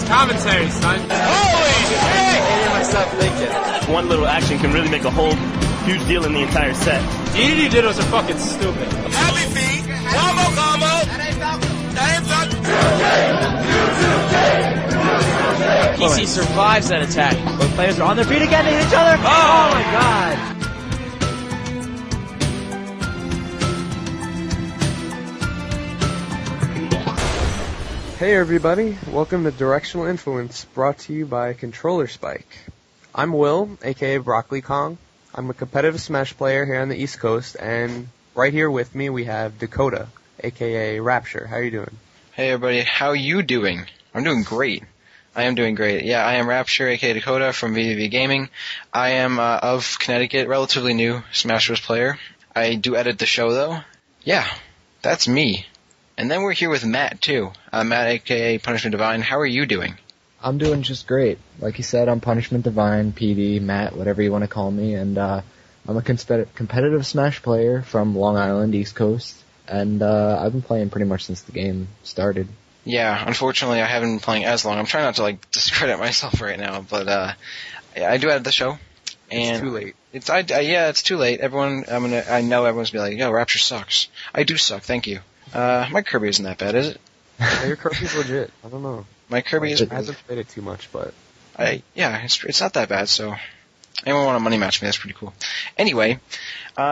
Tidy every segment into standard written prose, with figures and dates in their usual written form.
commentary, son. Holy shit! I hear myself thinking. One little action can really make a whole huge deal in the entire set. DDD dittos are fucking stupid. Happy feet, combo. PC survives that attack. Both players are on their feet again to hit each other. Oh my god. Hey everybody, welcome to Directional Influence, brought to you by Controller Spike. I'm Will, aka Broccoli Kong. I'm a competitive Smash player here on the East Coast, and right here with me we have Dakota, aka Rapture. How are you doing? Hey everybody, how you doing? I'm doing great. I am doing great. Yeah, I am Rapture, aka Dakota from VVV Gaming. I am of Connecticut, relatively new Smash Bros. Player. I do edit the show though. Yeah, that's me. And then we're here with Matt, too. Matt, a.k.a. Punishment Divine. How are you doing? I'm doing just great. Like you said, I'm Punishment Divine, PD, Matt, whatever you want to call me. And I'm a competitive Smash player from Long Island, East Coast. And I've been playing pretty much since the game started. Yeah, unfortunately, I haven't been playing as long. I'm trying not to, discredit myself right now. But I do edit the show. And it's too late. It's too late. I know everyone's going to be like, yo, Rapture sucks. I do suck, thank you. My Kirby isn't that bad, is it? Yeah, your Kirby's legit. I don't know. My Kirby is... I haven't played it too much, but... it's not that bad, so... Anyone want to money match me, that's pretty cool. Anyway,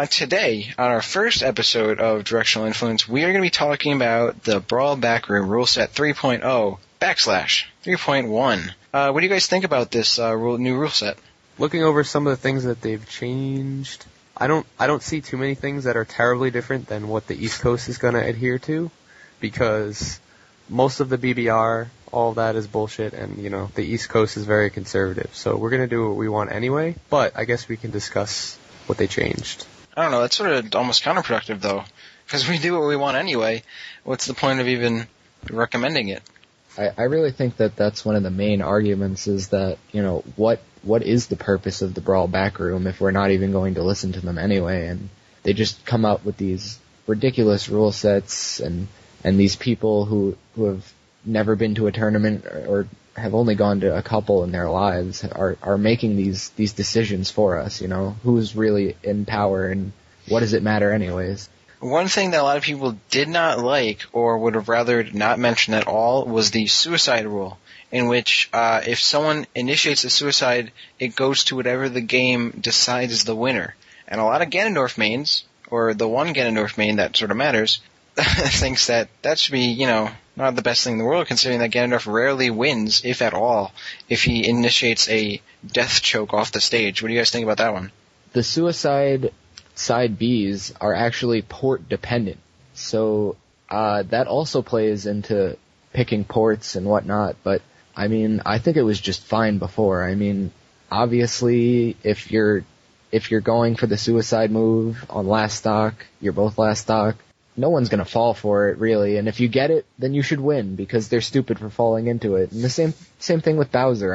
today, on our first episode of Directional Influence, we are going to be talking about the Brawl Backroom Ruleset 3.0 / 3.1. What do you guys think about this new rule set? Looking over some of the things that they've changed... I don't see too many things that are terribly different than what the East Coast is going to adhere to, because most of the BBR, all of that is bullshit, and, the East Coast is very conservative. So we're going to do what we want anyway, but I guess we can discuss what they changed. I don't know, that's sort of almost counterproductive, though, because we do what we want anyway. What's the point of even recommending it? I really think that that's one of the main arguments is that, what is the purpose of the Brawl Backroom if we're not even going to listen to them anyway? And they just come up with these ridiculous rule sets, and these people who have never been to a tournament or have only gone to a couple in their lives are making these decisions for us, who's really in power and what does it matter anyways? One thing that a lot of people did not like, or would have rather not mentioned at all, was the suicide rule, in which if someone initiates a suicide, it goes to whatever the game decides is the winner. And a lot of Ganondorf mains, or the one Ganondorf main that sort of matters, thinks that should be, not the best thing in the world, considering that Ganondorf rarely wins, if at all, if he initiates a death choke off the stage. What do you guys think about that one? The suicide side Bs are actually port dependent. So that also plays into picking ports and whatnot, but I think it was just fine before. Obviously if you're going for the suicide move on last stock, you're both last stock, no one's gonna fall for it really, and if you get it, then you should win because they're stupid for falling into it. And the same thing with Bowser.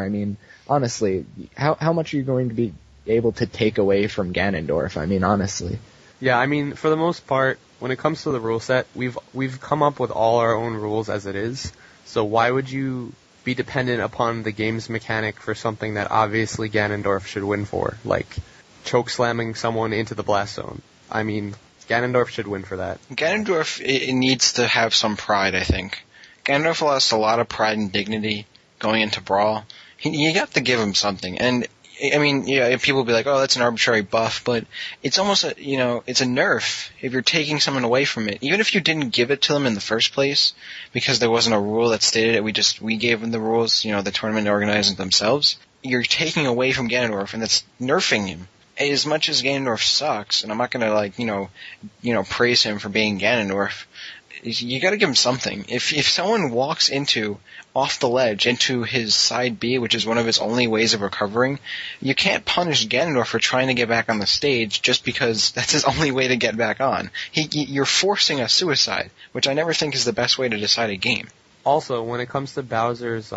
Honestly, how much are you going to be able to take away from Ganondorf? Honestly. Yeah, for the most part, when it comes to the rule set, we've come up with all our own rules as it is. So why would you be dependent upon the game's mechanic for something that obviously Ganondorf should win for, like choke slamming someone into the blast zone? Ganondorf should win for that. Ganondorf it needs to have some pride, I think. Ganondorf lost a lot of pride and dignity going into Brawl. You got to give him something, and people will be like, oh, that's an arbitrary buff, but it's almost it's a nerf if you're taking someone away from it. Even if you didn't give it to them in the first place, because there wasn't a rule that stated it, we gave them the rules, the tournament organizers themselves, you're taking away from Ganondorf, and that's nerfing him. As much as Ganondorf sucks, and I'm not gonna praise him for being Ganondorf, you gotta give him something. If someone walks off the ledge into his side B, which is one of his only ways of recovering, you can't punish Ganondorf for trying to get back on the stage just because that's his only way to get back on. You're forcing a suicide, which I never think is the best way to decide a game. Also, when it comes to Bowser's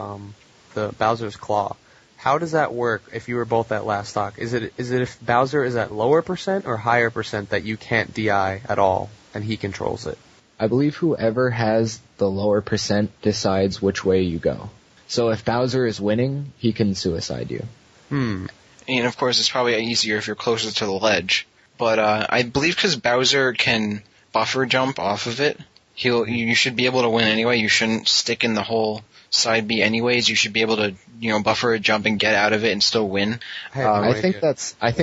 Claw, how does that work if you were both at last stock? Is it if Bowser is at lower percent or higher percent that you can't DI at all and he controls it? I believe whoever has the lower percent decides which way you go. So if Bowser is winning, he can suicide you. And of course, it's probably easier if you're closer to the ledge. But I believe because Bowser can buffer jump off of it, you should be able to win anyway. You shouldn't stick in the whole side B anyways. You should be able to, buffer a jump and get out of it and still win. I think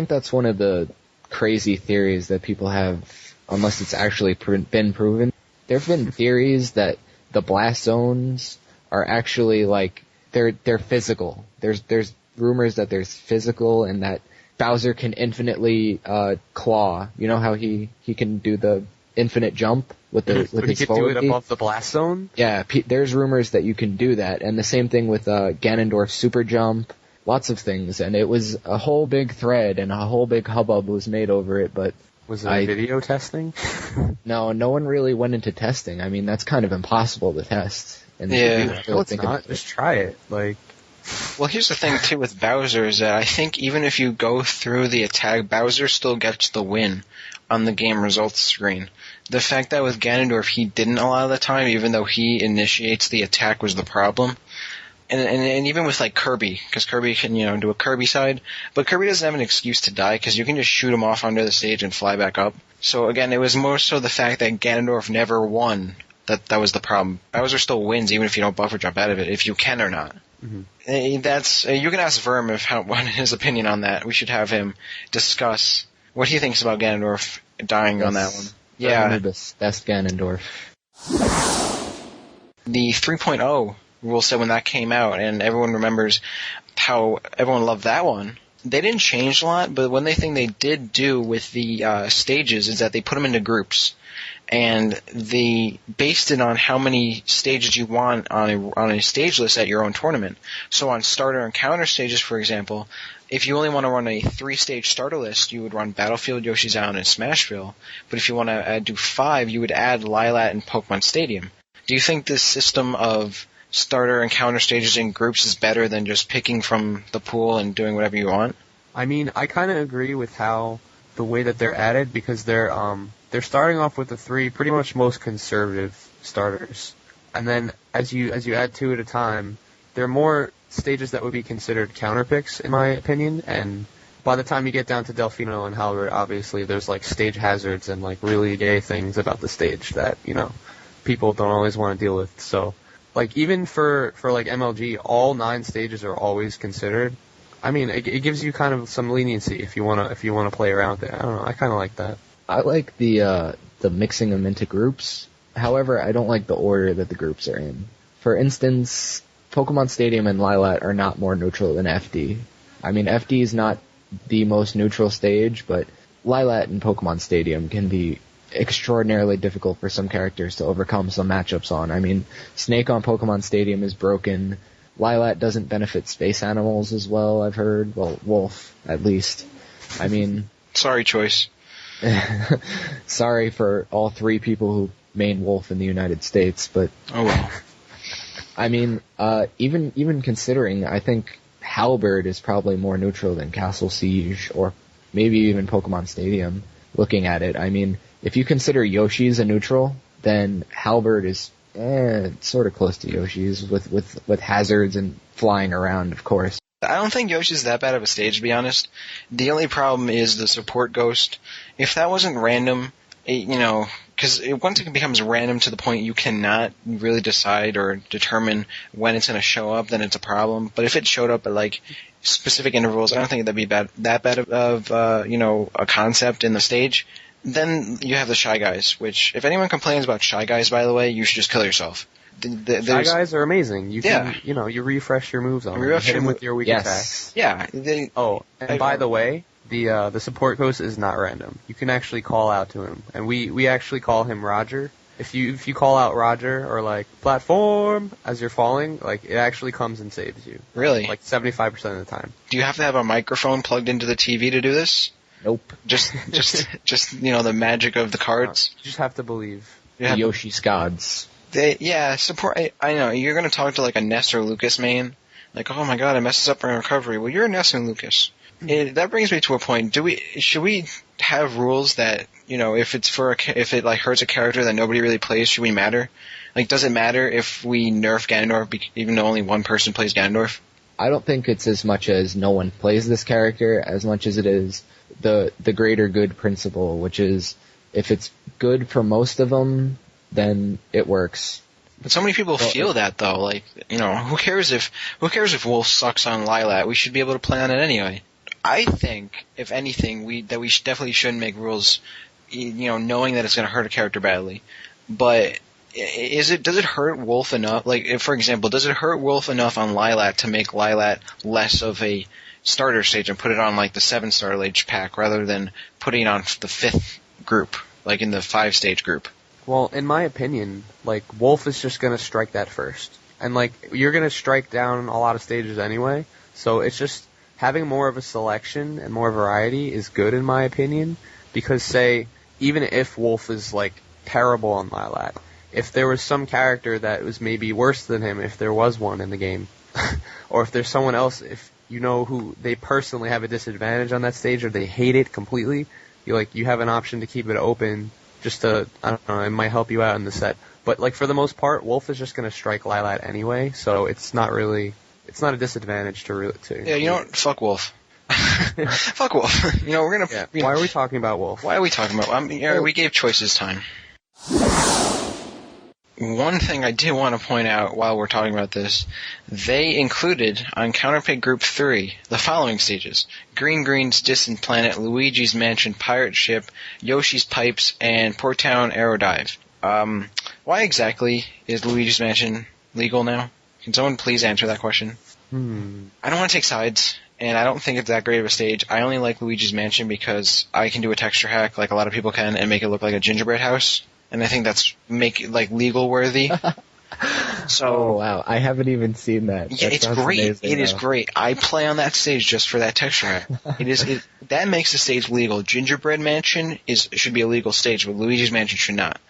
that's one of the crazy theories that people have, unless it's actually been proven. There have been theories that the blast zones are actually they're physical. There's rumors that there's physical and that Bowser can infinitely claw. You know how he can do the infinite jump with his But he could do it above the blast zone? Yeah, there's rumors that you can do that, and the same thing with Ganondorf's super jump, lots of things, and it was a whole big thread and a whole big hubbub was made over it, but... Was it video testing? No one really went into testing. I mean, that's kind of impossible to test. And Yeah. No, it's not. Just try it. Well, here's the thing, too, with Bowser is that I think even if you go through the attack, Bowser still gets the win on the game results screen. The fact that with Ganondorf he didn't a lot of the time, even though he initiates the attack, was the problem. And even with Kirby, because Kirby can, do a Kirby side, but Kirby doesn't have an excuse to die because you can just shoot him off onto the stage and fly back up. So again, it was more so the fact that Ganondorf never won that was the problem. Bowser still wins even if you don't buffer jump out of it, if you can or not. Mm-hmm. That's you can ask Verm what his opinion on that. We should have him discuss what he thinks about Ganondorf dying on that one. Yeah, that's Ganondorf. The 3.0 rule set when that came out, and everyone remembers how everyone loved that one. They didn't change a lot, but one thing they did do with the stages is that they put them into groups, and they based it on how many stages you want on a stage list at your own tournament. So on starter and counter stages, for example, if you only want to run a 3-stage starter list, you would run Battlefield, Yoshi's Island, and Smashville. But if you want to do 5, you would add Lylat and Pokemon Stadium. Do you think this system of starter and counter stages in groups is better than just picking from the pool and doing whatever you want? I mean, I kind of agree with the way that they're added, because they're starting off with the 3 pretty much most conservative starters, and then as you add 2 at a time, there are more stages that would be considered counter picks, in my opinion. And by the time you get down to Delfino and Halberd, obviously there's stage hazards and really gay things about the stage that people don't always want to deal with. So even for MLG, all 9 stages are always considered. I mean, it gives you kind of some leniency if you wanna play around with it. I don't know. I kind of like that. I like the mixing them into groups. However, I don't like the order that the groups are in. For instance, Pokemon Stadium and Lylat are not more neutral than FD. I mean, FD is not the most neutral stage, but Lylat and Pokemon Stadium can be extraordinarily difficult for some characters to overcome some matchups on. I mean, Snake on Pokemon Stadium is broken. Lylat doesn't benefit space animals as well, I've heard. Well, Wolf, at least. I mean... Sorry, Choice. Sorry for all 3 people who main Wolf in the United States, but... Oh well. I mean, even considering, I think Halberd is probably more neutral than Castle Siege, or maybe even Pokemon Stadium, looking at it. I mean, if you consider Yoshi's a neutral, then Halberd is sort of close to Yoshi's, with hazards and flying around, of course. I don't think Yoshi's that bad of a stage, to be honest. The only problem is the support ghost. If that wasn't random, because once it becomes random to the point you cannot really decide or determine when it's going to show up, then it's a problem. But if it showed up at specific intervals, I don't think that'd be that bad of a concept in the stage. Then you have the Shy Guys, which, if anyone complains about Shy Guys, by the way, you should just kill yourself. Shy Guys are amazing. You can, you refresh your moves on them. Hit them with your weak attacks. Yeah. And by the way, the support ghost is not random. You can actually call out to him, and we actually call him Roger. If you call out Roger or platform as you're falling, it actually comes and saves you. Really? 75% of the time. Do you have to have a microphone plugged into the TV to do this? Nope. Just the magic of the cards. You just have to believe. The Yoshi's gods. Support. I know you're gonna talk to a Ness or Lucas main. Oh my god, I messes up my recovery. Well, you're a Ness and Lucas. That brings me to a point. Should we have rules that, if it's if it like hurts a character that nobody really plays, should we matter? Like, does it matter if we nerf Ganondorf even though only one person plays Ganondorf? I don't think it's as much as no one plays this character as much as it is the greater good principle, which is if it's good for most of them, then it works. But so many people feel that though. Like, who cares if Wolf sucks on Lilat? We should be able to play on it anyway. I think, if anything, definitely shouldn't make rules, knowing that it's going to hurt a character badly. But does it hurt Wolf enough? Like, for example, does it hurt Wolf enough on Lilat to make Lilat less of a starter stage and put it on like the 7-star stage pack rather than putting it on the 5th group, like in the 5-stage group? Well, in my opinion, like, Wolf is just gonna strike that first. And like, you're gonna strike down a lot of stages anyway, so it's just having more of a selection and more variety is good in my opinion, because say, even if Wolf is like terrible on Lilat, if there was some character that was maybe worse than him, if there was one in the game, or if there's someone else, if who they personally have a disadvantage on that stage or they hate it completely, you have an option to keep it open just to, I don't know, it might help you out in the set. But like, for the most part, Wolf is just going to strike Lilat anyway, so it's not a disadvantage to Yeah, you know what? Fuck Wolf. Fuck Wolf. We're gonna. Yeah. Why are we talking about Wolf? Why are we talking about? We gave choices time. One thing I did want to point out while we're talking about this, they included on Counterpick Group 3 the following stages: Green's Distant Planet, Luigi's Mansion, Pirate Ship, Yoshi's Pipes, and Port Town Aerodive. Why exactly is Luigi's Mansion legal now? Can someone please answer that question? I don't want to take sides, and I don't think it's that great of a stage. I only like Luigi's Mansion because I can do a texture hack like a lot of people can and make it look like a gingerbread house. And I think that's make it like legal worthy. So, oh wow, I haven't even seen that. Yeah, it's great. It is great. I play on that stage just for that texture hack. That makes the stage legal. Gingerbread Mansion should be a legal stage, but Luigi's Mansion should not.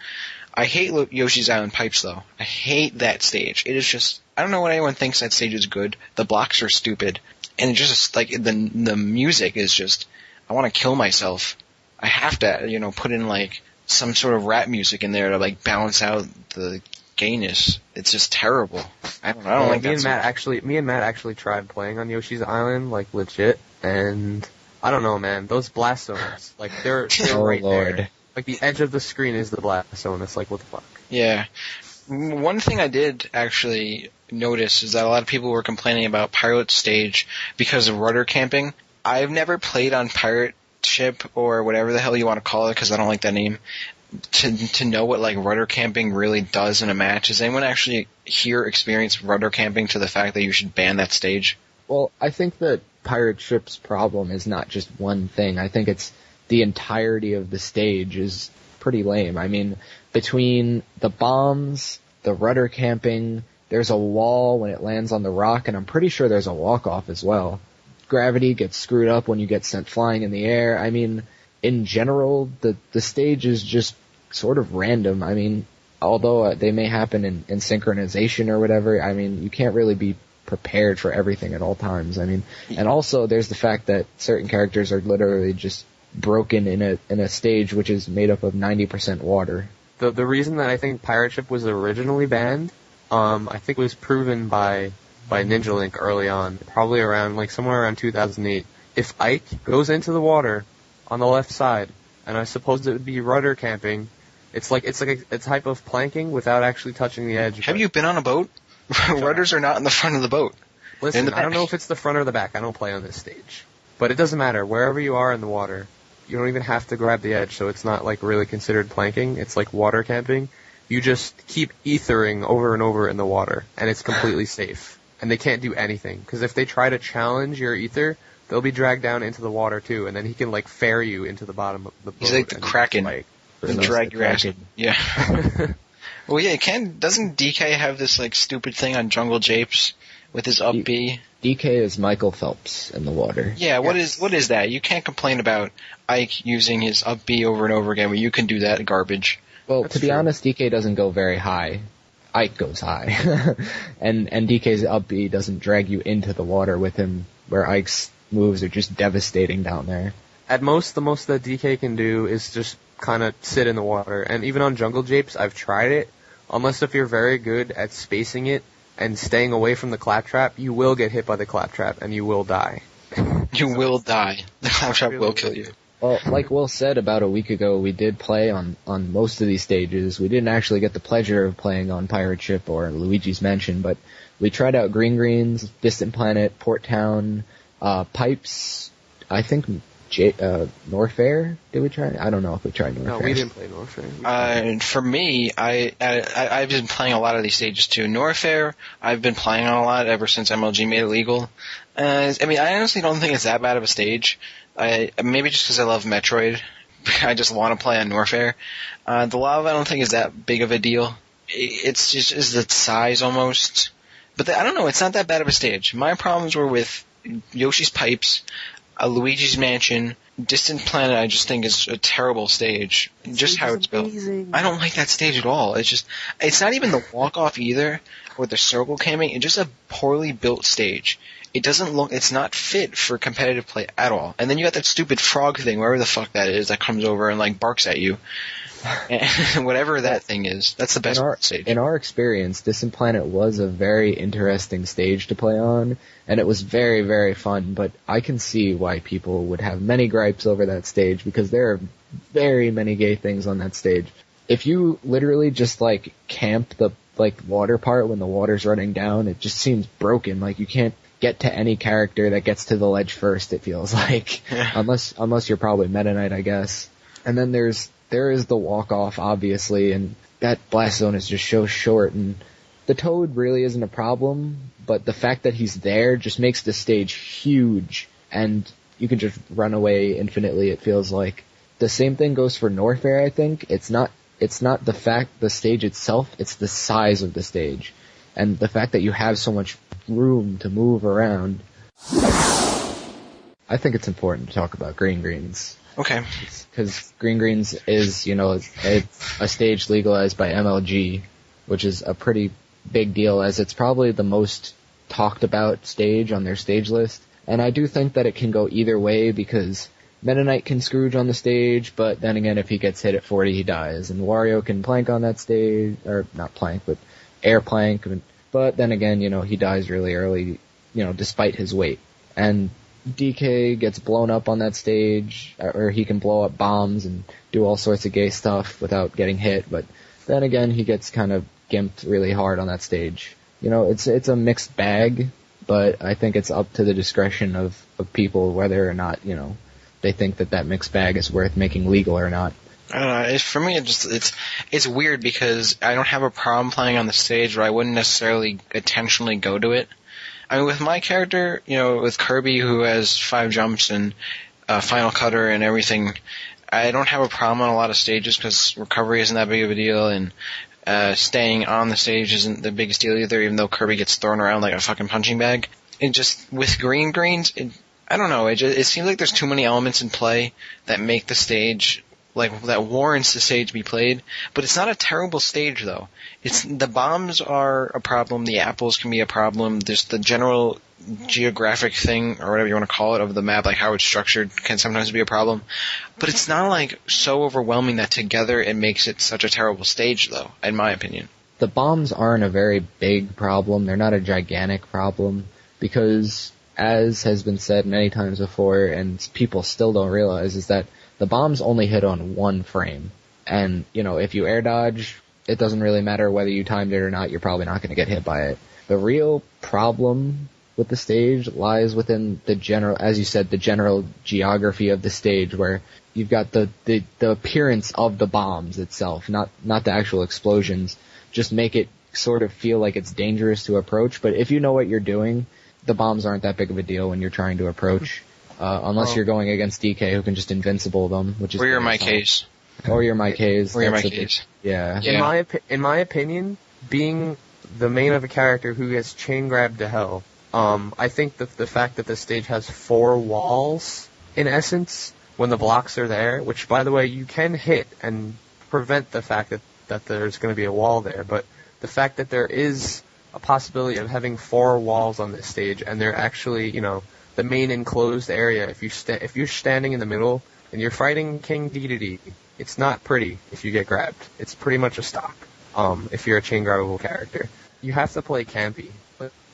I hate Yoshi's Island Pipes though. I hate that stage. It is just, I don't know what anyone thinks that stage is good. The blocks are stupid, and just like the music is just, I want to kill myself. I have to put in like some sort of rap music in there to like balance out the gayness. It's just terrible. I don't like that. Me and Matt actually tried playing on Yoshi's Island, like legit, and I don't know, man. Those blast zones, like they're right Lord. there. Like the edge of the screen is the blast zone. It's like, what the fuck? Yeah. One thing I did actually notice is that a lot of people were complaining about Pirate Stage because of rudder camping. I've never played on Pirate Ship or whatever the hell you want to call it, because I don't like that name, to know what like rudder camping really does in a match. Does anyone actually here experience rudder camping to the fact that you should ban that stage? Well, I think that Pirate Ship's problem is not just one thing. I think it's the entirety of the stage is pretty lame. I mean, between the bombs, the rudder camping, there's a wall when it lands on the rock, and I'm pretty sure there's a walk-off as well. Gravity gets screwed up when you get sent flying in the air. I mean, in general, the stage is just sort of random. I mean, although they may happen in synchronization or whatever, I mean, you can't really be prepared for everything at all times. I mean, and also there's the fact that certain characters are literally just broken in a stage which is made up of 90% water. The reason that I think Pirate Ship was originally banned, I think was proven by Ninja Link early on, probably around somewhere around 2008. If Ike goes into the water on the left side, and I suppose it would be rudder camping, it's like a type of planking without actually touching the edge. Have you been on a boat? Rudders are not in the front of the boat. Listen, I don't know if it's the front or the back. I don't play on this stage. But it doesn't matter. Wherever you are in the water, you don't even have to grab the edge, so it's not really considered planking. It's like water camping. You just keep ethering over and over in the water, and it's completely safe. And they can't do anything, because if they try to challenge your ether, they'll be dragged down into the water too, and then he can ferry you into the bottom of the boat. He's like the Kraken. He'll drag your ass. Yeah. Well, yeah, doesn't DK have this stupid thing on Jungle Japes with his up B? DK is Michael Phelps in the water. Yeah, what is that? You can't complain about Ike using his up B over and over again, but you can do that garbage. Well, to be honest, DK doesn't go very high. Ike goes high. and DK's up B doesn't drag you into the water with him, where Ike's moves are just devastating down there. At most, the most that DK can do is just kind of sit in the water. And even on Jungle Japes, I've tried it. Unless if you're very good at spacing it and staying away from the claptrap, you will get hit by the claptrap and you will die. You will die. The claptrap will kill you. Well, like Will said about a week ago, we did play on most of these stages. We didn't actually get the pleasure of playing on Pirate Ship or Luigi's Mansion, but we tried out Green Greens, Distant Planet, Port Town, Pipes, I think Norfair. Did we try? I don't know if we tried Norfair. No, we didn't play Norfair. For me, I've been playing a lot of these stages too. Norfair, I've been playing on a lot ever since MLG made it legal. I mean, I honestly don't think it's that bad of a stage. Maybe just because I love Metroid, I just want to play on Norfair. The lava I don't think is that big of a deal. It's just is the size almost. But I don't know, it's not that bad of a stage. My problems were with Yoshi's Pipes, Luigi's Mansion, Distant Planet. I just think is a terrible stage. Just how it's built. I don't like that stage at all. It's not even the walk-off either, or the circle camming. It's just a poorly built stage. It's not fit for competitive play at all. And then you got that stupid frog thing, wherever the fuck that is, that comes over and like barks at you. Whatever that thing is, that's the best stage. In our experience, Distant Planet was a very interesting stage to play on, and it was very, very fun, but I can see why people would have many gripes over that stage, because there are very many gay things on that stage. If you literally just like camp the like water part when the water's running down, it just seems broken. Like you can't get to any character that gets to the ledge first, it feels like. Unless you're probably Meta Knight, I guess. And then there is the walk-off, obviously, and that blast zone is just so short, and the Toad really isn't a problem, but the fact that he's there just makes the stage huge, and you can just run away infinitely, it feels like. The same thing goes for Norfair, I think. It's not the stage itself, it's the size of the stage. And the fact that you have so much room to move around. I think it's important to talk about Green Greens. Okay. Because Green Greens is, it's a stage legalized by MLG, which is a pretty big deal, as it's probably the most talked about stage on their stage list. And I do think that it can go either way, because Meta Knight can Scrooge on the stage, but then again, if he gets hit at 40, he dies. And Wario can plank on that stage, or not plank, but air plank. But then again, he dies really early, despite his weight. And DK gets blown up on that stage, or he can blow up bombs and do all sorts of gay stuff without getting hit, but then again, he gets kind of gimped really hard on that stage. It's a mixed bag, but I think it's up to the discretion of people whether or not, they think that mixed bag is worth making legal or not. I don't know. For me, it's weird because I don't have a problem playing on the stage, or I wouldn't necessarily intentionally go to it. I mean, with my character, with Kirby, who has 5 jumps and Final Cutter and everything, I don't have a problem on a lot of stages because recovery isn't that big of a deal, and staying on the stage isn't the biggest deal either, even though Kirby gets thrown around like a fucking punching bag. And just with Green Greens, I don't know, it seems like there's too many elements in play that make the stage, like, that warrants the stage be played, but it's not a terrible stage, though. The bombs are a problem, the apples can be a problem, there's the general geographic thing, or whatever you want to call it, of the map, like how it's structured, can sometimes be a problem. But it's not, like, so overwhelming that together it makes it such a terrible stage, though, in my opinion. The bombs aren't a very big problem, they're not a gigantic problem, because, as has been said many times before, and people still don't realize, is that the bombs only hit on one frame. And, if you air dodge, it doesn't really matter whether you timed it or not, you're probably not going to get hit by it. The real problem with the stage lies within the general, as you said, the general geography of the stage, where you've got the appearance of the bombs itself, not the actual explosions. Just make it sort of feel like it's dangerous to approach, but if you know what you're doing, the bombs aren't that big of a deal when you're trying to approach. Unless you're going against DK, who can just invincible them, which is... Or you're my case. Or you're my case. Or you're my case. Yeah. In my opinion, being the main of a character who gets chain grabbed to hell, I think that the fact that the stage has 4 walls, in essence, when the blocks are there, which, by the way, you can hit and prevent the fact that there's going to be a wall there, but the fact that there is a possibility of having 4 walls on this stage, and they're actually, the main enclosed area. If you're standing in the middle and you're fighting King Dedede, it's not pretty if you get grabbed. It's pretty much a stock. If you're a chain grabbable character, you have to play campy.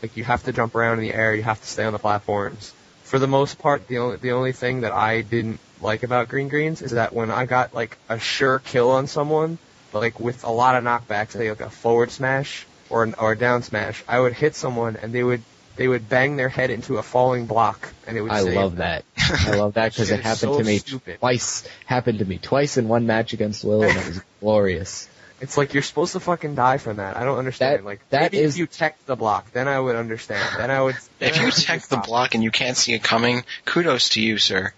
Like you have to jump around in the air. You have to stay on the platforms. For the most part, the only thing that I didn't like about Green Greens is that when I got like a sure kill on someone, like with a lot of knockbacks, say like a forward smash or a down smash, I would hit someone and they would bang their head into a falling block, and it would. I love that. I love that because it happened to me twice. Happened to me twice in one match against Will, and it was glorious. It's like you're supposed to fucking die from that. I don't understand. If you tech the block, then I would understand. Then I would. If you tech the block and you can't see it coming, kudos to you, sir,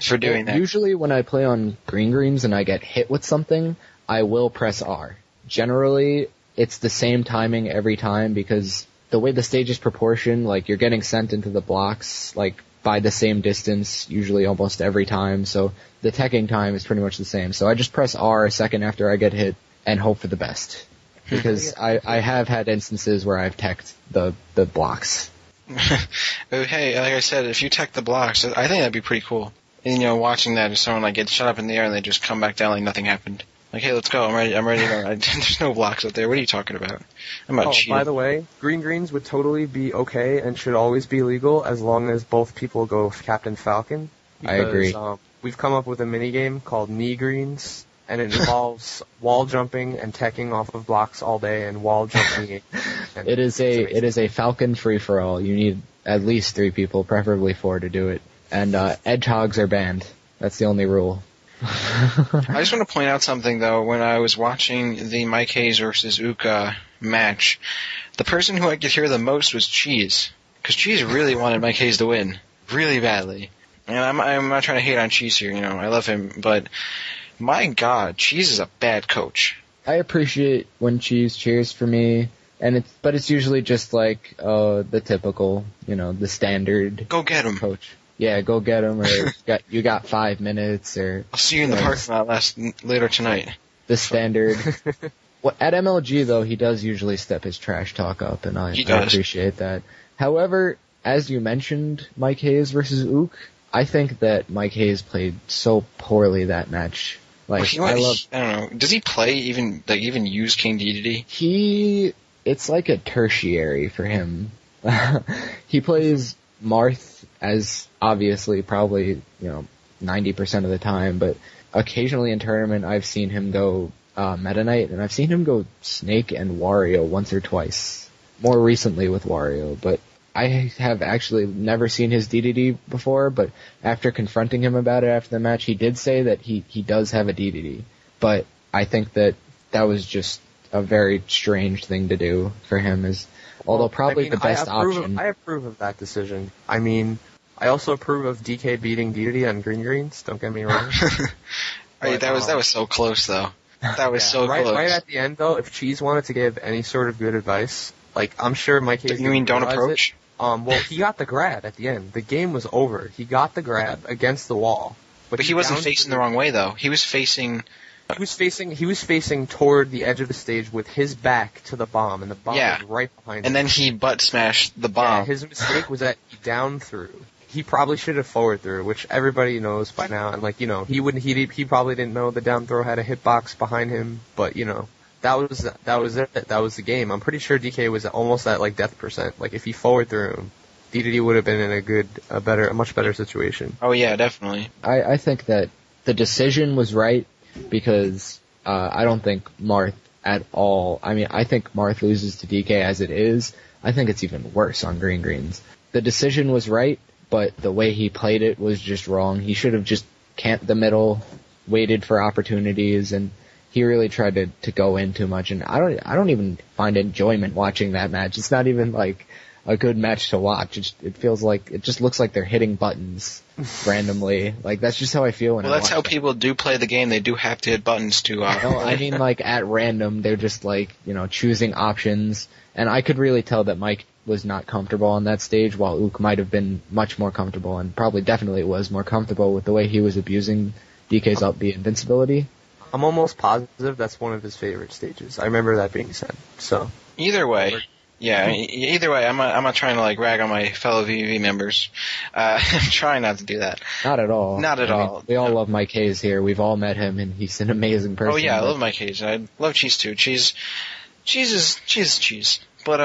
for doing that. Usually when I play on Greens and I get hit with something, I will press R. Generally, it's the same timing every time because the way the stage is proportioned, like you're getting sent into the blocks like by the same distance, usually almost every time. So the teching time is pretty much the same. So I just press R a second after I get hit and hope for the best. Because I have had instances where I've teched the blocks. Hey, like I said, if you tech the blocks, I think that'd be pretty cool. And, watching that, if someone like gets shot up in the air and they just come back down like nothing happened. Like, hey, let's go. I'm ready to go. There's no blocks up there. What are you talking about? I'm not cheating. By the way, Greens would totally be okay and should always be legal as long as both people go Captain Falcon. I agree. We've come up with a minigame called Knee Greens, and it involves wall jumping and teching off of blocks all day and wall jumping. It is a Falcon free-for-all. You need at least 3 people, preferably 4 to do it. And edgehogs are banned. That's the only rule. I just want to point out something, though. When I was watching the Mike Hayes versus Uka match, the person who I could hear the most was Cheese. Because Cheese really wanted Mike Hayes to win. Really badly. And I'm not trying to hate on Cheese here, I love him, but my God, Cheese is a bad coach. I appreciate when Cheese cheers for me, but it's usually just like the typical, the standard. Go get him, coach. Yeah, go get him, or you got 5 minutes, or I'll see you in the parking lot later tonight. The standard. At MLG though, he does usually step his trash talk up, and I appreciate that. However, as you mentioned, Mike Hayes versus Ook, I think that Mike Hayes played so poorly that match. Like, I don't know. Does he play even use King Dedede? It's like a tertiary for him. He plays Marth as obviously probably, 90% of the time, but occasionally in tournament I've seen him go Meta Knight, and I've seen him go Snake and Wario once or twice. More recently with Wario, but I have actually never seen his DDD before, but after confronting him about it after the match, he did say that he does have a DDD. But I think that was just a very strange thing to do for him, although probably the best option. I approve of that decision. I mean, I also approve of DK beating DDD on Greens, don't get me wrong. Right, that was so close, though. That was so close. Right at the end, though, if Cheese wanted to give any sort of good advice, like, I'm sure Mike Hayes... You mean don't approach? Well, he got the grab at the end. The game was over. He got the grab against the wall. But he wasn't facing the wrong way, though. He was facing toward the edge of the stage with his back to the bomb, and the bomb was right behind him. And then he butt smashed the bomb. Yeah, his mistake was that he down threw. He probably should have forward threw, which everybody knows by now. And he probably didn't know the down throw had a hitbox behind him, but that was it. That was the game. I'm pretty sure DK was almost at death percent. Like if he forward threw him, DDD would have been in a much better situation. Oh yeah, definitely. I think that the decision was right because I don't think Marth at all. I mean, I think Marth loses to DK as it is. I think it's even worse on Greens. The decision was right, but the way he played it was just wrong. He should have just camped the middle, waited for opportunities, and he really tried to go in too much. And I don't even find enjoyment watching that match. It's not even like a good match to watch. It feels like it just looks like they're hitting buttons randomly. Like that's just how I feel when I watch. Well, that's how people do play the game. They do have to hit buttons to. No, I mean like at random, they're just choosing options. And I could really tell that Mike was not comfortable on that stage, while Ook might have been much more comfortable, and probably definitely was more comfortable with the way he was abusing DK's upbeat invincibility. I'm almost positive that's one of his favorite stages. I remember that being said. So either way, Yeah, either way, I'm not trying to like rag on my fellow VV members. I'm trying not to do that. Not at all. Not at all. We all love Mike Hayes here. We've all met him, and he's an amazing person. Oh yeah, I love Mike Hayes. I love Cheese too. Cheese is cheese. But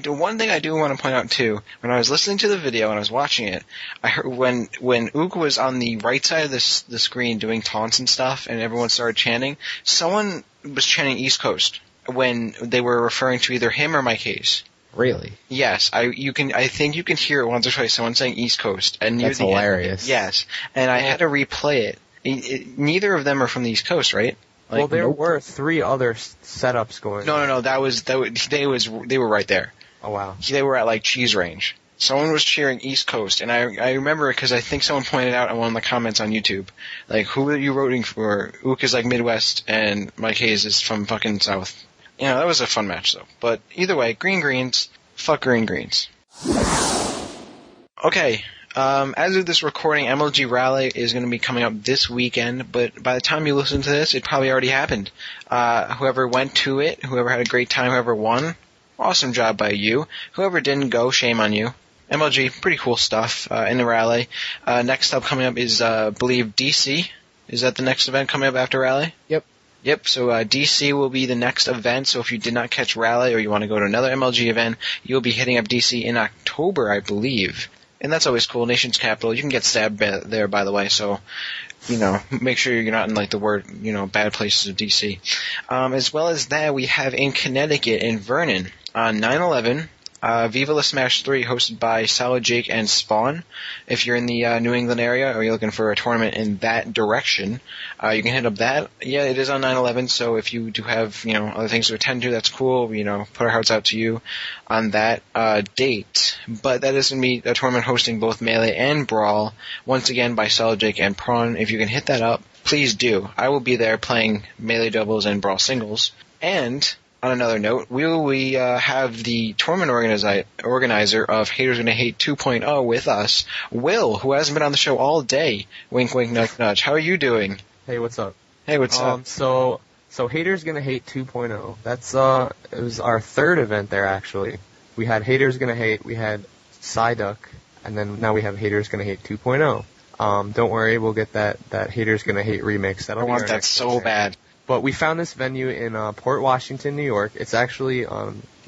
one thing I do want to point out too, when I was listening to the video and I was watching it, I heard when Ook was on the right side of the screen doing taunts and stuff, and everyone started chanting, someone was chanting East Coast when they were referring to either him or Mike Hayes. Really? Yes, I think you can hear it once or twice. Someone saying East Coast, and near That's the hilarious. End, yes, and I had to replay it. Neither of them are from the East Coast, right? Like, well, there were 3 other setups going on. No. They were right there. Oh, wow. They were at like cheese range. Someone was cheering East Coast, and I remember it because I think someone pointed out in one of the comments on YouTube, like, who are you voting for? Ook is like Midwest, and Mike Hayes is from fucking South. You know, that was a fun match though. But either way, green greens, fuck green greens. Okay. As of this recording, MLG Rally is going to be coming up this weekend, but by the time you listen to this, it probably already happened. Whoever went to it, whoever had a great time, whoever won, awesome job by you. Whoever didn't go, shame on you. MLG, pretty cool stuff in the Rally. Next up coming up is, I believe, DC. Is that the next event coming up after Rally? Yep, so DC will be the next event, so if you did not catch Rally or you want to go to another MLG event, you'll be hitting up DC in October, I believe. And that's always cool. Nation's capital. You can get stabbed there, by the way. So, make sure you're not in like the bad places of DC. As well as that, we have in Connecticut, in Vernon, on 9/11, Viva La Smash 3, hosted by Solid Jake and Spawn. If you're in the New England area or you're looking for a tournament in that direction, you can hit up that. Yeah, it is on 9/11, so if you do have, other things to attend to, that's cool. Put our hearts out to you on that date. But that is going to be a tournament hosting both Melee and Brawl, once again by Solid Jake and Prawn. If you can hit that up, please do. I will be there playing Melee doubles and Brawl singles. And on another note, we have the tournament organizer of Haters Gonna Hate 2.0 with us, Will, who hasn't been on the show all day. Wink, wink, nudge, nudge. How are you doing? Hey, what's up? Hey, what's up? So Haters Gonna Hate 2.0. That's it was our 3rd event there actually. We had Haters Gonna Hate, we had Psyduck, and then now we have Haters Gonna Hate 2.0. Don't worry, we'll get that Haters Gonna Hate remix. I want that so bad. But we found this venue in Port Washington, New York. It's actually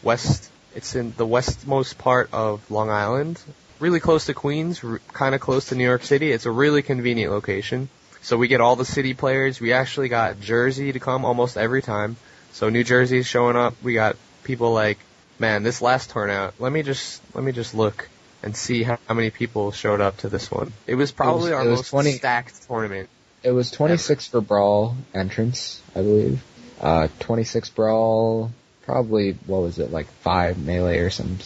it's in the westmost part of Long Island, really close to Queens, kind of close to New York City. It's a really convenient location. So we get all the city players. We actually got Jersey to come almost every time. So New Jersey's showing up. We got people like, man, this last turnout. Let me just look and see how many people showed up to this one. It was probably our most stacked tournament. It was 26 for Brawl entrance, I believe. 26 Brawl, probably, what was it, like 5 Melee or some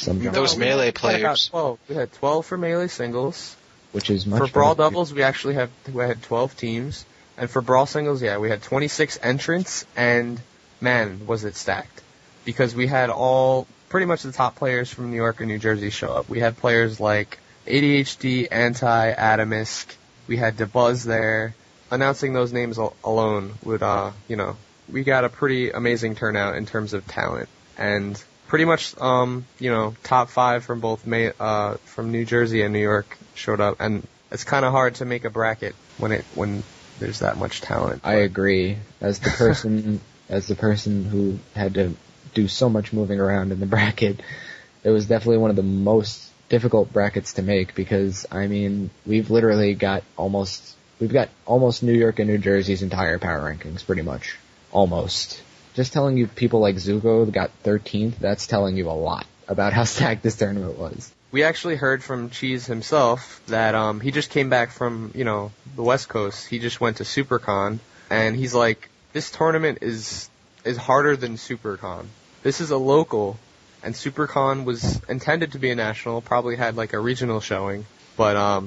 Those Melee players. We had 12 for Melee singles. Which is much For Brawl doubles, we actually had 12 teams. And for Brawl singles, we had 26 entrants, and man, was it stacked. Because we had pretty much the top players from New York and New Jersey show up. We had players like ADHD, Anti, Atomisk. We had DeBuzz there. Announcing those names alone would, we got a pretty amazing turnout in terms of talent. And pretty much, top 5 from both from New Jersey and New York showed up. And it's kind of hard to make a bracket when there's that much talent. I agree. As the person who had to do so much moving around in the bracket, it was definitely one of the most difficult brackets to make because, we've literally got almost New York and New Jersey's entire power rankings, pretty much. Almost. Just telling you people like Zuko got 13th, that's telling you a lot about how stacked this tournament was. We actually heard from Cheese himself that he just came back from, the West Coast. He just went to SuperCon, and he's like, this tournament is harder than SuperCon. This is a local, and SuperCon was intended to be a national, probably had like a regional showing, but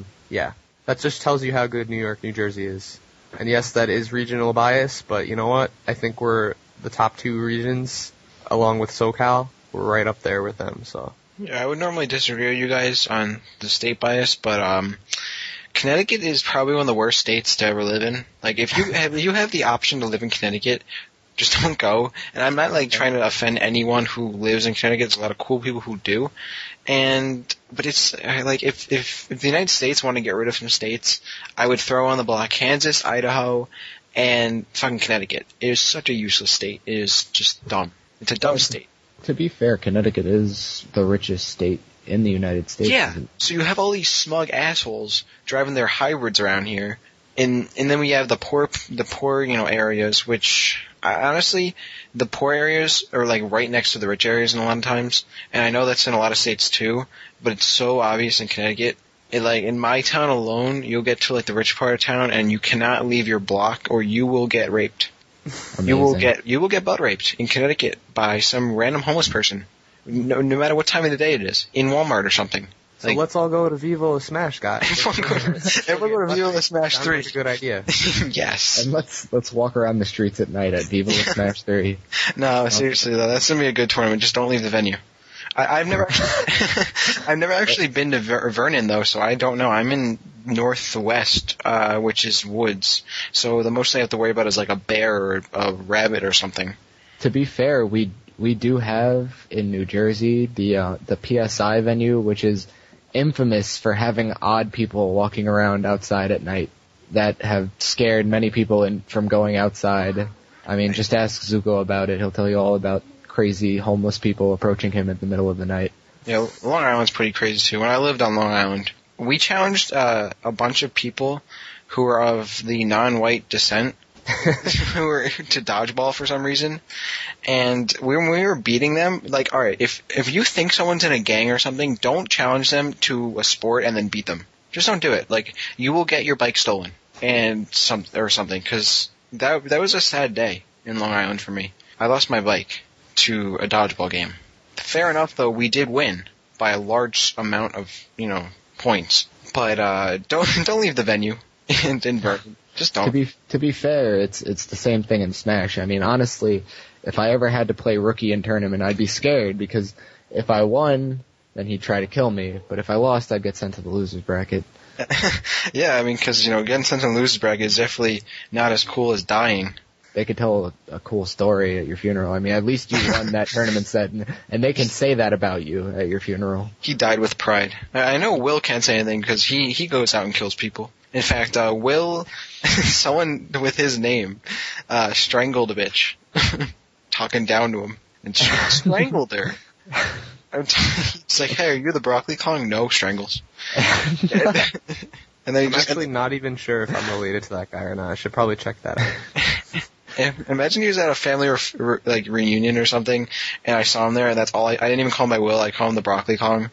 that just tells you how good New York, New Jersey is. And yes, that is regional bias, but you know what? I think we're the top 2 regions, along with SoCal. We're right up there with them, so. Yeah, I would normally disagree with you guys on the state bias, but Connecticut is probably one of the worst states to ever live in. Like, if you have the option to live in Connecticut, Just don't go. And I'm not like trying to offend anyone who lives in Connecticut. There's a lot of cool people who do. But it's like if the United States want to get rid of some states, I would throw on the block Kansas, Idaho, and fucking Connecticut. It is such a useless state. It is just dumb. It's a dumb state. To be fair, Connecticut is the richest state in the United States. Yeah. So you have all these smug assholes driving their hybrids around here, and then we have the poor areas, which honestly, the poor areas are like right next to the rich areas in a lot of times, and I know that's in a lot of states too, but it's so obvious in Connecticut. Like in my town alone, you'll get to like the rich part of town, and you cannot leave your block, or you will get raped. Amazing. You will get butt raped in Connecticut by some random homeless person, no matter what time of the day it is, in Walmart or something. So let's all go to Vivo Smash, guys. Everyone go to Vivo Smash 3. That's a good idea. Yes. And let's walk around the streets at night at Viva Smash 3. No, seriously though, that's gonna be a good tournament. Just don't leave the venue. I've never actually been to Vernon though, so I don't know. I'm in Northwest, which is woods. So the most I have to worry about is like a bear or a rabbit or something. To be fair, we do have in New Jersey the PSI venue, which is infamous for having odd people walking around outside at night that have scared many people from going outside. I mean, just ask Zuko about it. He'll tell you all about crazy homeless people approaching him in the middle of the night. Yeah, Long Island's pretty crazy too. When I lived on Long Island, we challenged a bunch of people who were of the non-white descent who were to dodgeball for some reason. And when we were beating them, like, alright, if you think someone's in a gang or something, don't challenge them to a sport and then beat them. Just don't do it. Like, you will get your bike stolen and something, because that was a sad day in Long Island for me. I lost my bike to a dodgeball game. Fair enough, though, we did win by a large amount of, points. But don't leave the venue in Bergen. Just don't. To be fair, it's the same thing in Smash. I mean, honestly, if I ever had to play rookie in tournament, I'd be scared, because if I won, then he'd try to kill me. But if I lost, I'd get sent to the losers bracket. Yeah, I mean, because getting sent to the losers bracket is definitely not as cool as dying. They could tell a cool story at your funeral. I mean, at least you won that tournament set, and they can say that about you at your funeral. He died with pride. I know Will can't say anything because he goes out and kills people. In fact, Will, someone with his name, strangled a bitch, talking down to him, and strangled her. It's like, hey, are you the broccoli Kong? No, strangles. And then I'm actually not even sure if I'm related to that guy or not. I should probably check that out. Imagine he was at a family reunion or something, and I saw him there, and that's all. I didn't even call him by Will. I called him the Broccoli Kong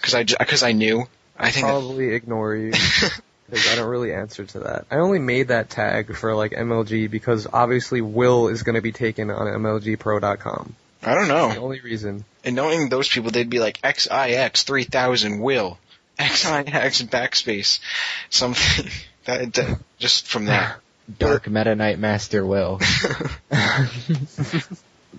because I knew. I think probably ignore you because I don't really answer to that. I only made that tag for MLG because obviously Will is going to be taken on MLGpro.com. I don't know. That's the only reason. And knowing those people, they'd be like XIX 3000 Will, XIX backspace something. That just from that. Dark Meta Knight Master Will.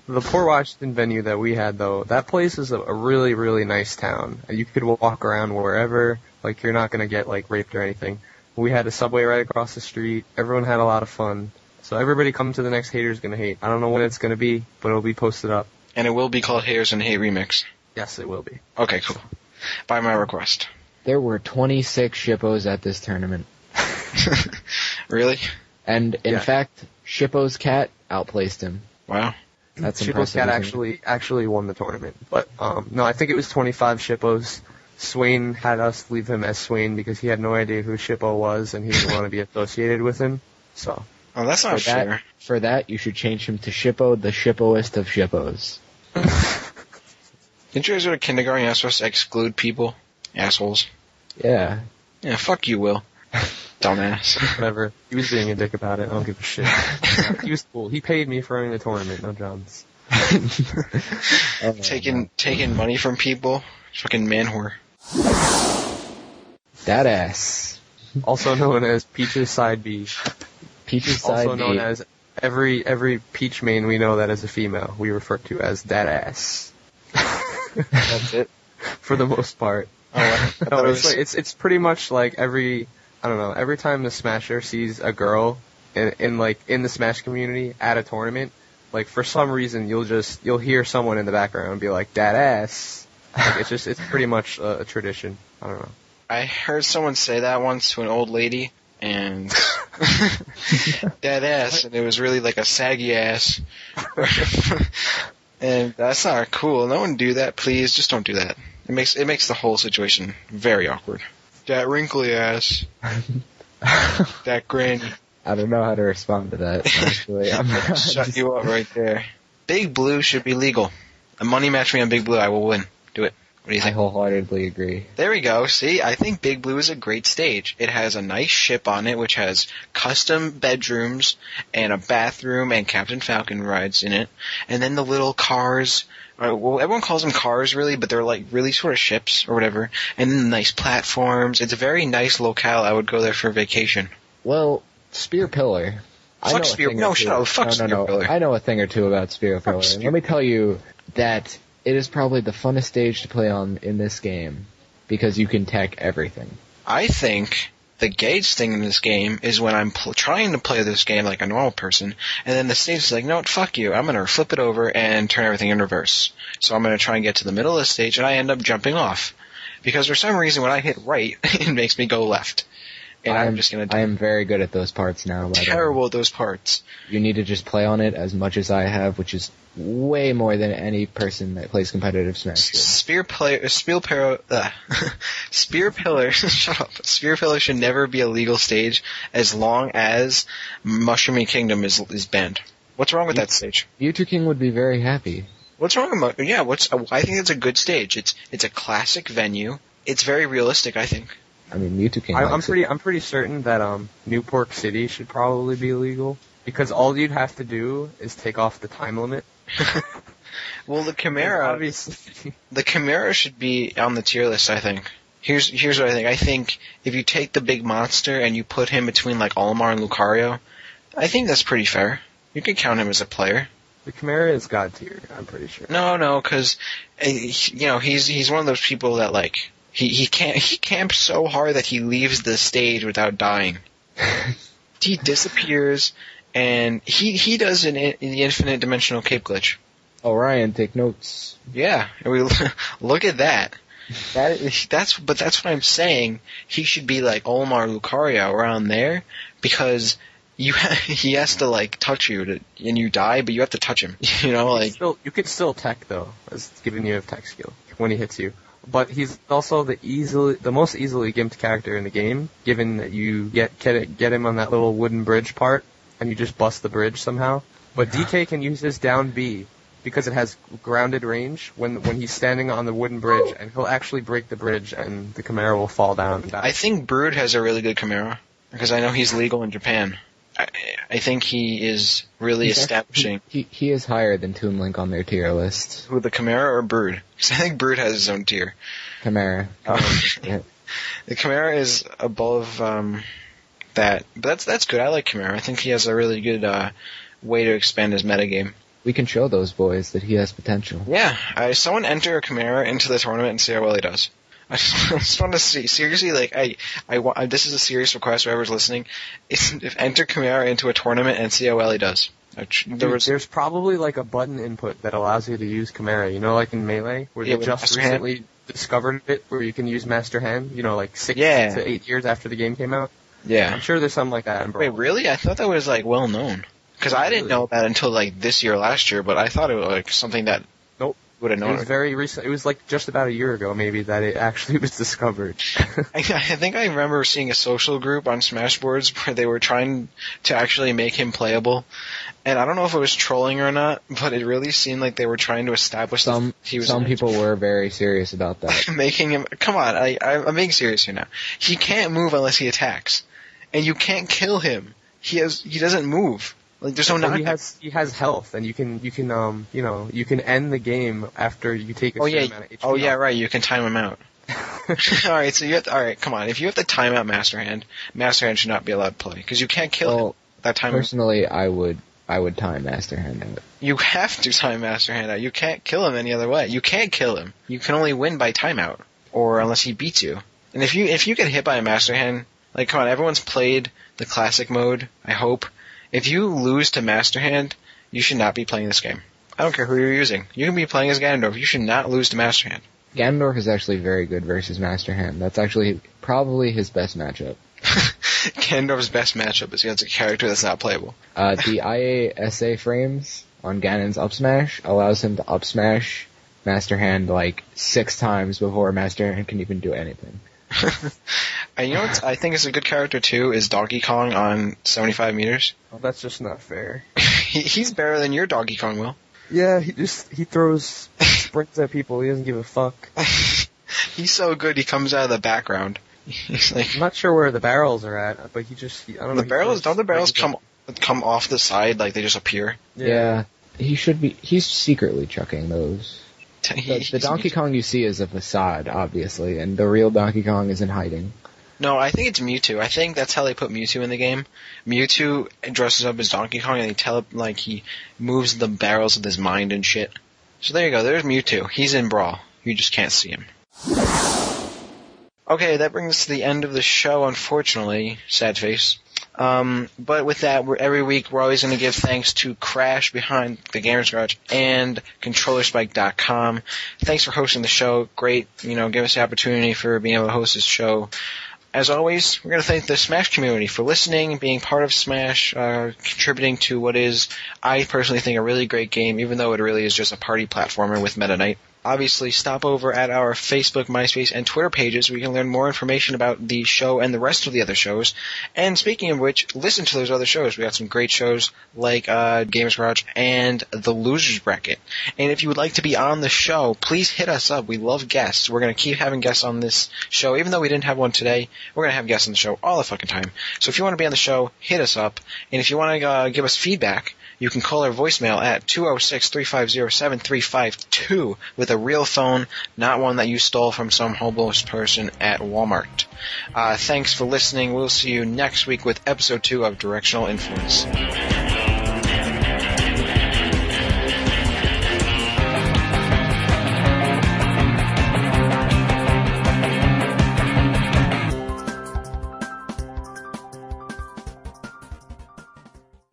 The Port Washington venue that we had, though, that place is a really, really nice town. You could walk around wherever. You're not going to get, raped or anything. We had a subway right across the street. Everyone had a lot of fun. So everybody come to the next Haters Gonna Hate. I don't know when it's going to be, but it'll be posted up. And it will be called Haters Gonna Hate Remix. Yes, it will be. Okay, cool. By my request. There were 26 shippos at this tournament. Really? And, in fact, Shippo's cat outplaced him. Wow. That's Shippo's impressive. cat actually won the tournament. But, no, I think it was 25 Shippos. Swain had us leave him as Swain because he had no idea who Shippo was and he didn't want to be associated with him. So. Oh, that's not fair. For that, you should change him to Shippo, the Shippoest of Shippos. Didn't you guys go to kindergarten? You're not supposed to exclude people? Assholes. Yeah. Yeah, fuck you, Will. Dumbass. Whatever. He was being a dick about it. I don't give a shit. He was cool. He paid me for running the tournament, no Johns. Taking money from people. Fucking man whore. That ass. Also known as Peach's Side B. Peach's Side B. Also known as every Peach main we know that is a female. We refer to as that ass. That's it. For the most part. No, it's pretty much every time the Smasher sees a girl in the Smash community at a tournament, like for some reason you'll hear someone in the background be like, "That ass." Like, it's pretty much a tradition. I don't know. I heard someone say that once to an old lady, and that ass, and it was really like a saggy ass. And that's not cool. No one do that, please. Just don't do that. It makes the whole situation very awkward. That wrinkly ass. That granny. I don't know how to respond to that, actually. Shut you up right there. Big Blue should be legal. A money match me on Big Blue, I will win. Do it. What do you I think? wholeheartedly agree. There we go. See, I think Big Blue is a great stage. It has a nice ship on it, which has custom bedrooms and a bathroom and Captain Falcon rides in it. And then the little cars, well, everyone calls them cars really, but they're like really sort of ships or whatever. And then the nice platforms. It's a very nice locale. I would go there for vacation. Well, Spear Pillar. Fuck Spear. No, shut up. Fuck Spear Pillar. I know a thing or two about Spear Pillar. Spear. Let me tell you that it is probably the funnest stage to play on in this game because you can tech everything. I think the gauge thing in this game is when I'm trying to play this game like a normal person, and then the stage is like, no, fuck you, I'm going to flip it over and turn everything in reverse. So I'm going to try and get to the middle of the stage, and I end up jumping off. Because for some reason, when I hit right, it makes me go left. And I'm just going to I am very good at those parts now. Terrible at those parts. You need to just play on it as much as I have, which is way more than any person that plays competitive Smash. Spear Pillar, shut up. Spear Pillar should never be a legal stage as long as Mushroomy Kingdom is banned. What's wrong with that stage? Mewtwo King would be very happy. What's wrong with I think it's a good stage. It's a classic venue. It's very realistic, I think. I mean, Mewtwo King. I'm pretty certain that Newport City should probably be illegal because all you'd have to do is take off the time limit. Well, the Chimera, obviously, the Chimera should be on the tier list. I think. Here's what I think. I think if you take the big monster and you put him between like Olimar and Lucario, I think that's pretty fair. You could count him as a player. The Chimera is God tier. I'm pretty sure. No, because he's one of those people that like. He camps so hard that he leaves the stage without dying. He disappears, and he does the infinite dimensional cape glitch. Orion, take notes. Yeah, look at that. That's what I'm saying. He should be like Olimar Lucario around there, because he has to like touch you and you die, but you have to touch him. You know, you could still tech though, as giving you a tech skill when he hits you. But he's also the most easily gimped character in the game, given that you get him on that little wooden bridge part, and you just bust the bridge somehow. But DK can use his down B, because it has grounded range when he's standing on the wooden bridge, and he'll actually break the bridge, and the Chimera will fall down and die. I think Brood has a really good Chimera, because I know he's legal in Japan. I think he is really establishing. He is higher than Toon Link on their tier list. Who, the Chimera or Brood? Because I think Brood has his own tier. Chimera. The Chimera is above that. But that's good. I like Chimera. I think he has a really good way to expand his metagame. We can show those boys that he has potential. Yeah. Someone enter a Chimera into the tournament and see how well he does. I just want to see, seriously, like, this is a serious request, whoever's listening, enter Chimera into a tournament and see how well he does. There's probably, like, a button input that allows you to use Chimera, you know, like in Melee, where they just recently discovered it, where you can use Master Hand, you know, like 6 to 8 years after the game came out. Yeah. I'm sure there's something like that in Brawl. Wait, really? I thought that was, like, well known. Because I didn't know that until, like, this year, last year, but I thought it was, like, something that... Nope. It was very recent. It was like just about a year ago, maybe, that it actually was discovered. I think I remember seeing a social group on Smashboards where they were trying to actually make him playable, and I don't know if it was trolling or not, but it really seemed like they were trying to establish some people were very serious about that. Making him. Come on, I'm being serious here now. He can't move unless he attacks, and you can't kill him. He doesn't move. Like, there's no knockback. He has health, and you can end the game after you take a certain amount of HP. Oh yeah, right. You can time him out. All right, come on. If you have to time out Master Hand should not be allowed to play because you can't kill him. That time. Personally, I would time Master Hand out. You have to time Master Hand out. You can't kill him any other way. You can't kill him. You can only win by timeout, or unless he beats you. And if you get hit by a Master Hand, like, come on, everyone's played the classic mode. I hope. If you lose to Master Hand, you should not be playing this game. I don't care who you're using. You can be playing as Ganondorf. You should not lose to Master Hand. Ganondorf is actually very good versus Master Hand. That's actually probably his best matchup. Ganondorf's best matchup is against a character that's not playable. The IASA frames on Ganon's up smash allows him to up smash Master Hand like 6 times before Master Hand can even do anything. And you know what I think is a good character too is Donkey Kong on 75 meters. Well, that's just not fair. He's better than your Donkey Kong, Will. Yeah, he throws sprints at people. He doesn't give a fuck. He's so good. He comes out of the background. He's like, I'm not sure where the barrels are at, but I don't know. Don't the barrels come off the side like they just appear? Yeah, he's secretly chucking those. The Donkey Kong you see is a facade, obviously, and the real Donkey Kong is in hiding. No, I think it's Mewtwo. I think that's how they put Mewtwo in the game. Mewtwo dresses up as Donkey Kong and he moves the barrels with his mind and shit. So there you go, there's Mewtwo. He's in Brawl. You just can't see him. Okay, that brings us to the end of the show, unfortunately. Sad face. But with that, every week we're always going to give thanks to Crash behind the Gamers Garage and ControllerSpike.com. Thanks for hosting the show. Great, give us the opportunity for being able to host this show. As always, we're going to thank the Smash community for listening, being part of Smash, contributing to what is, I personally think, a really great game, even though it really is just a party platformer with Meta Knight. Obviously, stop over at our Facebook, MySpace, and Twitter pages where you can learn more information about the show and the rest of the other shows. And speaking of which, listen to those other shows. We got some great shows like Gamers Garage and The Losers Bracket. And if you would like to be on the show, please hit us up. We love guests. We're going to keep having guests on this show. Even though we didn't have one today, we're going to have guests on the show all the fucking time. So if you want to be on the show, hit us up. And if you want to give us feedback, you can call our voicemail at 206-350-7352 with a real phone, not one that you stole from some homeless person at Walmart. Thanks for listening. We'll see you next week with episode 2 of Directional Influence.